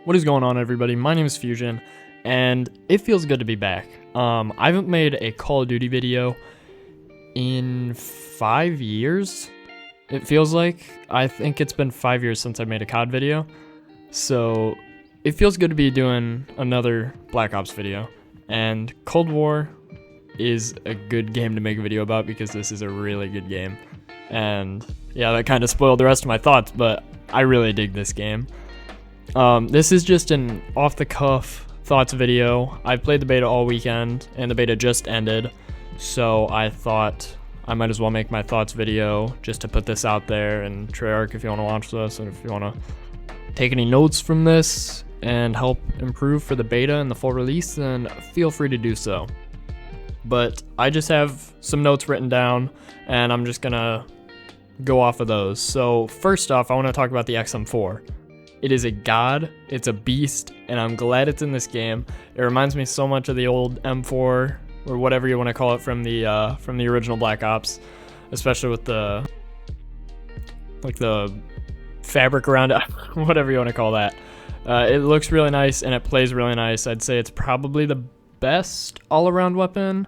What is going on, everybody? My name is Fusion, and it feels good to be back. I haven't made a Call of Duty video in 5 years. It feels like. I think it's been 5 years since I made a COD video. So it feels good to be doing another Black Ops video. And Cold War is a good game to make a video about because this is a really good game. And yeah, that kind of spoiled the rest of my thoughts, but I really dig this game. This is just an off-the-cuff thoughts video. I played the beta all weekend, and the beta just ended, so I thought I might as well make my thoughts video just to put this out there. And Treyarch, if you want to watch this, and if you want to take any notes from this and help improve for the beta and the full release, then feel free to do so. But I just have some notes written down, and I'm just gonna go off of those. So first off, I want to talk about the XM4. It is a god, it's a beast, and I'm glad it's in this game. It reminds me so much of the old M4, or whatever you want to call it, from the original Black Ops, especially with the fabric around it, whatever you want to call that. It looks really nice, and it plays really nice. I'd say it's probably the best all-around weapon,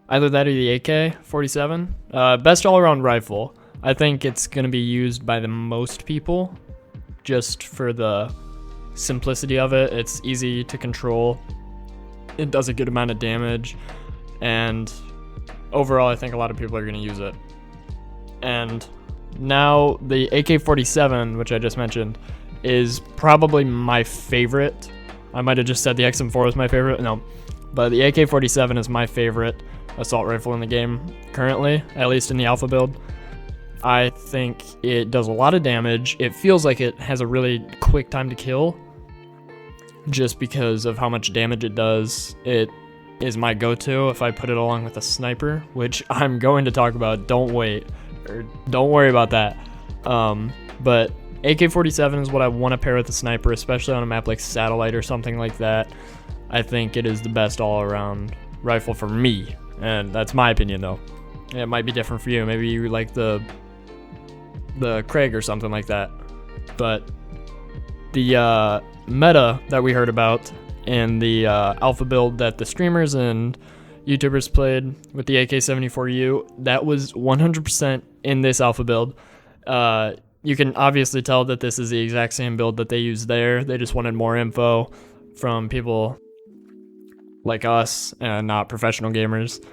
either that or the AK-47. Best all-around rifle. I think it's going to be used by the most people, just for the simplicity of it. It's easy to control, it does a good amount of damage, and overall I think a lot of people are going to use it. And now the AK-47, which I just mentioned, is probably my favorite. I might have just said the XM4 was my favorite, no, but the AK-47 is my favorite assault rifle in the game currently, at least in the alpha build. I think it does a lot of damage. It feels like it has a really quick time to kill just because of how much damage it does. It is my go-to if I put it along with a sniper, which I'm going to talk about. Don't worry about that. But AK-47 is what I want to pair with a sniper, especially on a map like Satellite or something like that. I think it is the best all-around rifle for me, and that's my opinion though. It might be different for you. Maybe you like the Craig or something like that. But the meta that we heard about in the alpha build that the streamers and YouTubers played with the AK-74U, that was 100% in this alpha build. You can obviously tell that this is the exact same build that they used there. They just wanted more info from people like us and not professional gamers.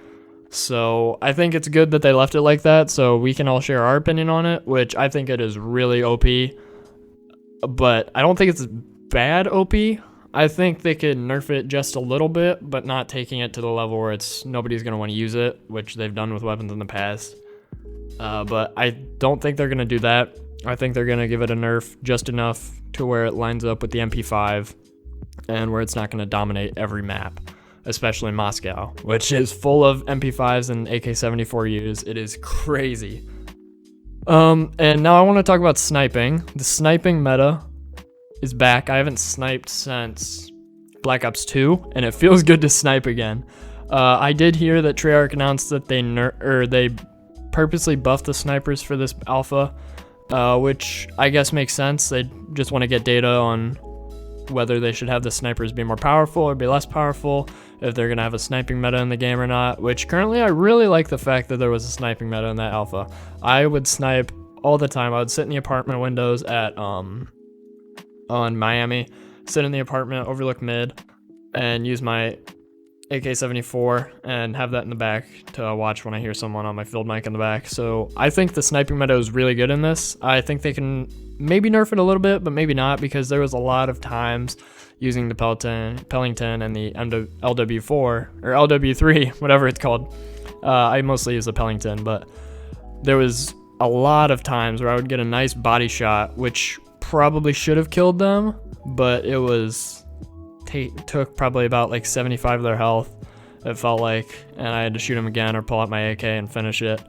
So I think it's good that they left it like that so we can all share our opinion on it, which I think it is really OP. But I don't think it's bad OP. I think they could nerf it just a little bit, but not taking it to the level where nobody's going to want to use it, which they've done with weapons in the past. But I don't think they're going to do that. I think they're going to give it a nerf just enough to where it lines up with the MP5 and where it's not going to dominate every map, especially Moscow, which is full of MP5s and AK-74Us. It is crazy. And now I want to talk about sniping. The sniping meta is back. I haven't sniped since Black Ops 2, and it feels good to snipe again. I did hear that Treyarch announced that they purposely buffed the snipers for this alpha, which I guess makes sense. They just want to get data on whether they should have the snipers be more powerful or be less powerful, if they're going to have a sniping meta in the game or not, which currently I really like the fact that there was a sniping meta in that alpha. I would snipe all the time. I would sit in the apartment windows on Miami, sit in the apartment, overlook mid, and use my AK-74 and have that in the back to watch when I hear someone on my field mic in the back. So I think the sniping meta is really good in this. I think they can maybe nerf it a little bit, but maybe not, because there was a lot of times using the Pellington and the LW4 or LW3, whatever it's called. I mostly use the Pellington, but there was a lot of times where I would get a nice body shot, which probably should have killed them, but it was took probably about like 75 of their health, it felt like, and I had to shoot them again or pull out my AK and finish it.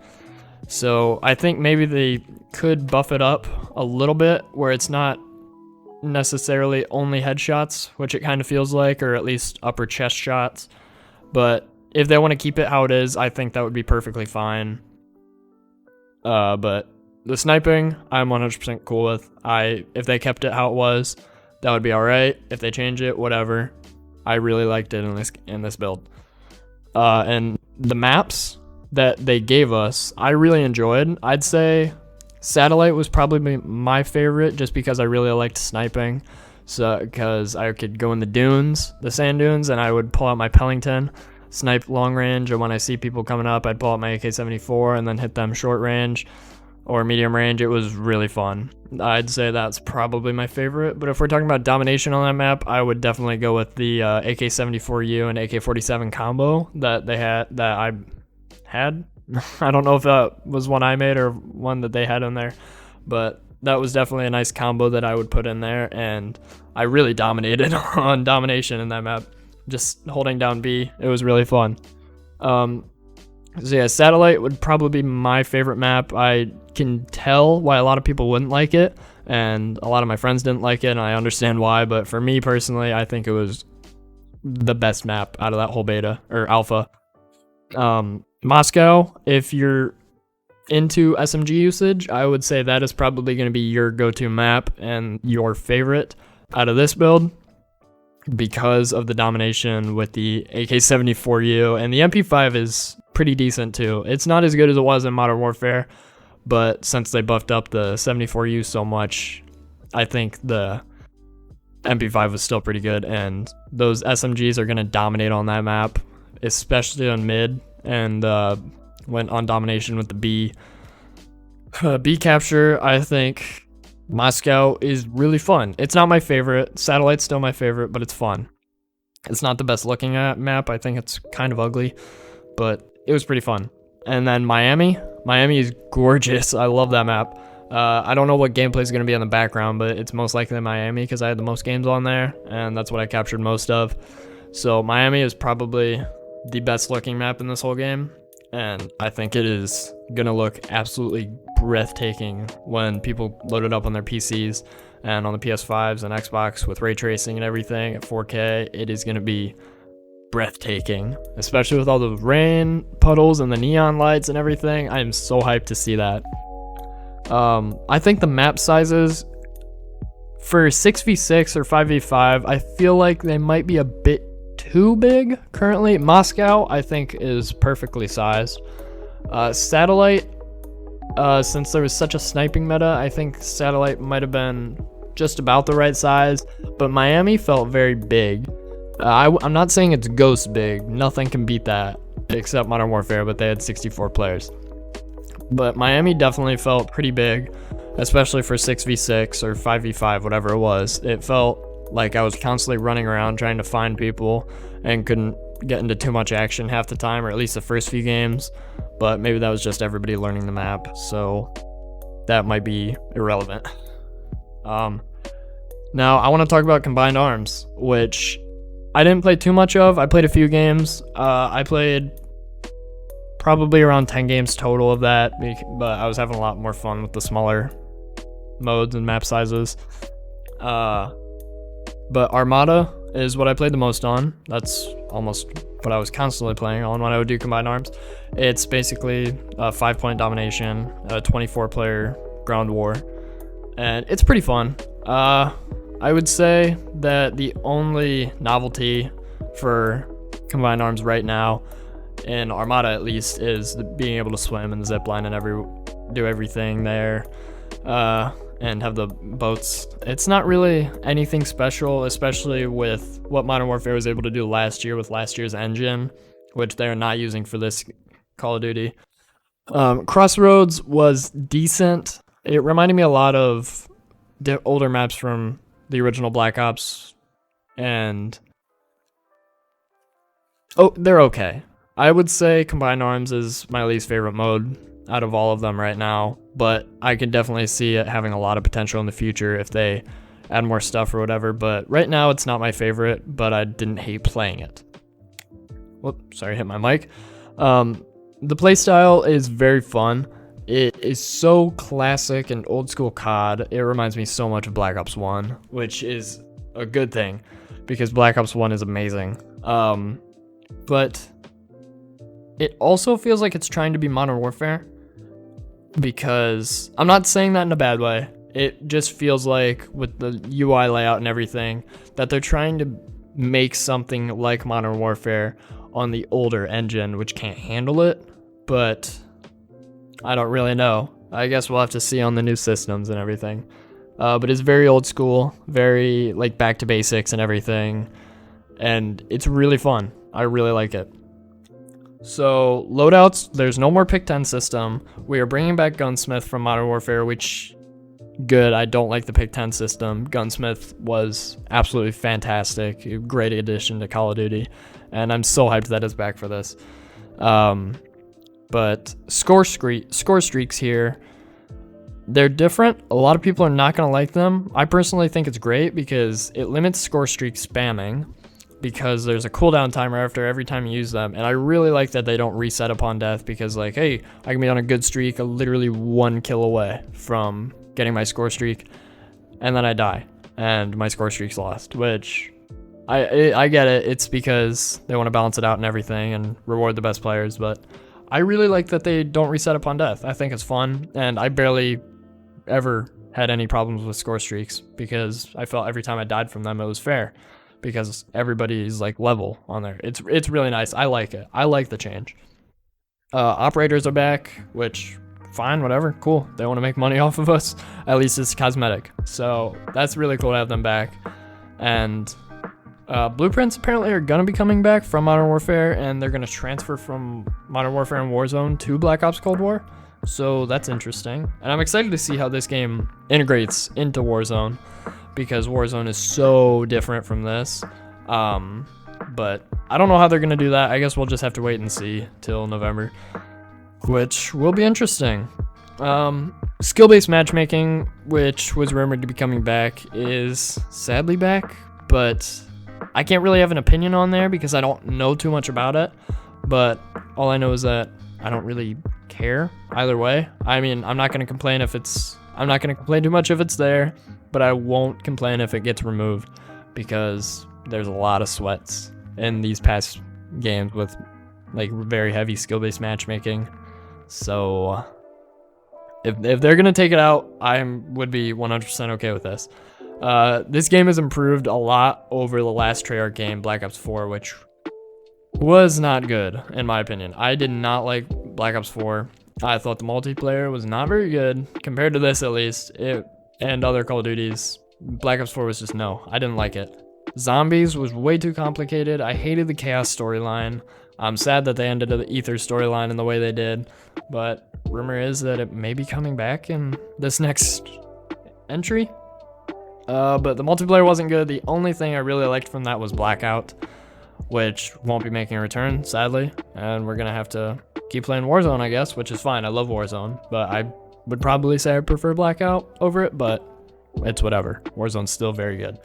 So I think maybe they could buff it up a little bit where it's not necessarily only headshots, which it kind of feels like, or at least upper chest shots. But if they want to keep it how it is, I think that would be perfectly fine. But the sniping, I'm 100% cool with. If they kept it how it was, that would be alright. If they change it, whatever. I really liked it in this build. And the maps that they gave us, I really enjoyed. I'd say Satellite was probably my favorite just because I really liked sniping. So, because I could go in the dunes, the sand dunes, and I would pull out my Pellington, snipe long range, and when I see people coming up, I'd pull out my AK-74 and then hit them short range or medium range. It was really fun. I'd say that's probably my favorite. But if we're talking about domination on that map, I would definitely go with the AK-74U and AK-47 combo that I had. I don't know if that was one I made or one that they had in there, but that was definitely a nice combo that I would put in there, and I really dominated on domination in that map. Just holding down B, it was really fun. So yeah, Satellite would probably be my favorite map. I can tell why a lot of people wouldn't like it, and a lot of my friends didn't like it, and I understand why, but for me personally, I think it was the best map out of that whole beta, or alpha. Moscow, if you're into SMG usage, I would say that is probably going to be your go-to map and your favorite out of this build because of the domination with the AK-74U, and the MP5 is pretty decent too. It's not as good as it was in Modern Warfare, but since they buffed up the 74U so much, I think the MP5 was still pretty good, and those SMGs are going to dominate on that map, especially on mid, and went on domination with the B. B capture, I think Moscow is really fun. It's not my favorite. Satellite's still my favorite, but it's fun. It's not the best looking at map. I think it's kind of ugly, but it was pretty fun. And then Miami. Miami is gorgeous. I love that map. I don't know what gameplay is going to be in the background, but it's most likely Miami because I had the most games on there, and that's what I captured most of. So Miami is probably the best looking map in this whole game, and I think it is gonna look absolutely breathtaking when people load it up on their PCs and on the PS5s and Xbox with ray tracing and everything at 4K. It is gonna be breathtaking, especially with all the rain puddles and the neon lights and everything. I am so hyped to see that. I think the map sizes for 6v6 or 5v5, I feel like they might be a bit too big currently. Moscow, I think, is perfectly sized. Satellite, since there was such a sniping meta, I think Satellite might have been just about the right size, but Miami felt very big. I'm not saying it's ghost big. Nothing can beat that except Modern Warfare, but they had 64 players. But Miami definitely felt pretty big, especially for 6v6 or 5v5, whatever it was. It felt like I was constantly running around trying to find people and couldn't get into too much action half the time, or at least the first few games. But maybe that was just everybody learning the map, so that might be irrelevant. Now I want to talk about Combined Arms, which I didn't play too much of. I played a few games. I played probably around 10 games total of that, but I was having a lot more fun with the smaller modes and map sizes. But Armada is what I played the most on. That's almost what I was constantly playing on when I would do Combined Arms. It's basically a 5-point domination, a 24-player ground war, and it's pretty fun. I would say that the only novelty for Combined Arms right now, in Armada at least, is being able to swim and zip line and do everything there. And have the boats. It's not really anything special, especially with what Modern Warfare was able to do last year with last year's engine, which they're not using for this Call of Duty. Crossroads was decent. It reminded me a lot of older maps from the original Black Ops, and they're okay. I would say Combined Arms is my least favorite mode out of all of them right now, but I could definitely see it having a lot of potential in the future if they add more stuff or whatever. But right now it's not my favorite, but I didn't hate playing it. Whoop, sorry, hit my mic. The playstyle is very fun. It is so classic and old school COD. It reminds me so much of Black Ops 1, which is a good thing because Black Ops 1 is amazing. But it also feels like it's trying to be Modern Warfare, because I'm not saying that in a bad way. it just feels like with the UI layout and everything that they're trying to make something like Modern Warfare on the older engine, which can't handle it, but I don't really know. I guess we'll have to see on the new systems and everything. But it's very old school, very like back to basics and everything, and it's really fun. I really like it. So loadouts, there's no more pick 10 system. We are bringing back Gunsmith from Modern Warfare, which good. I don't like the pick 10 system. Gunsmith was absolutely fantastic, a great addition to Call of Duty, and I'm so hyped that it's back for this. But score streaks here, they're different. A lot of people are not going to like them. I personally think it's great because it limits score streak spamming, because there's a cooldown timer after every time you use them, and I really like that they don't reset upon death, because like, hey, I can be on a good streak, literally 1 kill away from getting my score streak, and then I die and my score streak's lost, which I get it. It's because they want to balance it out and everything and reward the best players, but I really like that they don't reset upon death. I think it's fun, and I barely ever had any problems with score streaks because I felt every time I died from them it was fair, because everybody's like level on there. It's really nice. I like it. I like the change. Operators are back, which fine, whatever, cool. They want to make money off of us. At least it's cosmetic, so that's really cool to have them back. And blueprints apparently are gonna be coming back from Modern Warfare, and they're gonna transfer from Modern Warfare and Warzone to Black Ops Cold War. So that's interesting, and I'm excited to see how this game integrates into Warzone, because Warzone is so different from this. But I don't know how they're gonna do that. I guess we'll just have to wait and see till November, which will be interesting. Skill-based matchmaking, which was rumored to be coming back, is sadly back, but I can't really have an opinion on there because I don't know too much about it. But all I know is that I don't really care either way. I mean, I'm not gonna complain too much if it's there, but I won't complain if it gets removed, because there's a lot of sweats in these past games with like very heavy skill-based matchmaking. So if they're gonna take it out, I would be 100% okay with this. This game has improved a lot over the last Treyarch game, Black Ops 4, which was not good in my opinion. I did not like Black Ops 4. I thought the multiplayer was not very good compared to this, at least. And other Call of Duties. Black Ops 4 was just no. I didn't like it. Zombies was way too complicated. I hated the Chaos storyline. I'm sad that they ended the Ether storyline in the way they did, but rumor is that it may be coming back in this next entry. But the multiplayer wasn't good. The only thing I really liked from that was Blackout, which won't be making a return, sadly. And we're gonna have to keep playing Warzone, I guess, which is fine. I love Warzone, but I would probably say I prefer Blackout over it, but it's whatever. Warzone's still very good.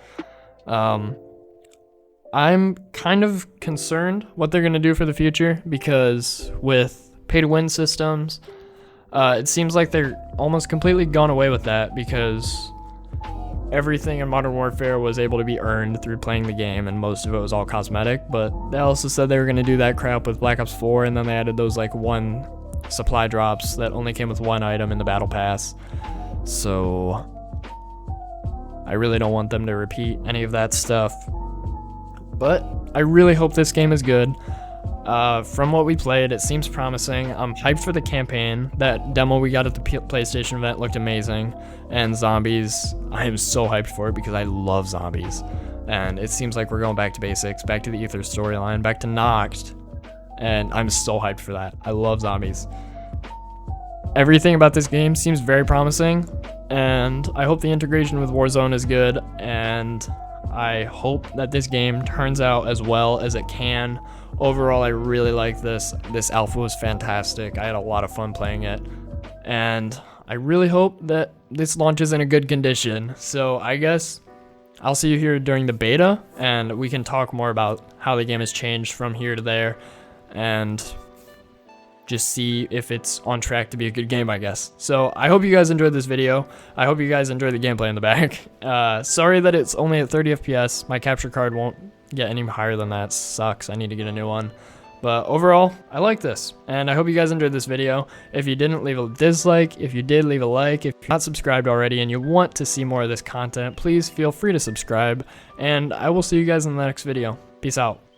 I'm kind of concerned what they're gonna do for the future, because with pay-to-win systems, it seems like they're almost completely gone away with that, because everything in Modern Warfare was able to be earned through playing the game, and most of it was all cosmetic. But they also said they were going to do that crap with Black Ops 4, and then they added those like 1 supply drops that only came with 1 item in the battle pass. So I really don't want them to repeat any of that stuff, but I really hope this game is good. From what we played, it seems promising. I'm hyped for the campaign. That demo we got at the PlayStation event looked amazing. And zombies, I am so hyped for it because I love zombies. And it seems like we're going back to basics, back to the Ether storyline, back to Noct. And I'm so hyped for that. I love zombies. Everything about this game seems very promising. And I hope the integration with Warzone is good. And I hope that this game turns out as well as it can. Overall, I really like this. This alpha was fantastic. I had a lot of fun playing it. And I really hope that this launches in a good condition. So I guess I'll see you here during the beta, and we can talk more about how the game has changed from here to there, and just see if it's on track to be a good game, I guess. So I hope you guys enjoyed this video. I hope you guys enjoyed the gameplay in the back. Sorry that it's only at 30 FPS. My capture card won't get any higher than that. Sucks. I need to get a new one. But overall, I like this, and I hope you guys enjoyed this video. If you didn't, leave a dislike. If you did, leave a like. If you're not subscribed already and you want to see more of this content, please feel free to subscribe, and I will see you guys in the next video. Peace out.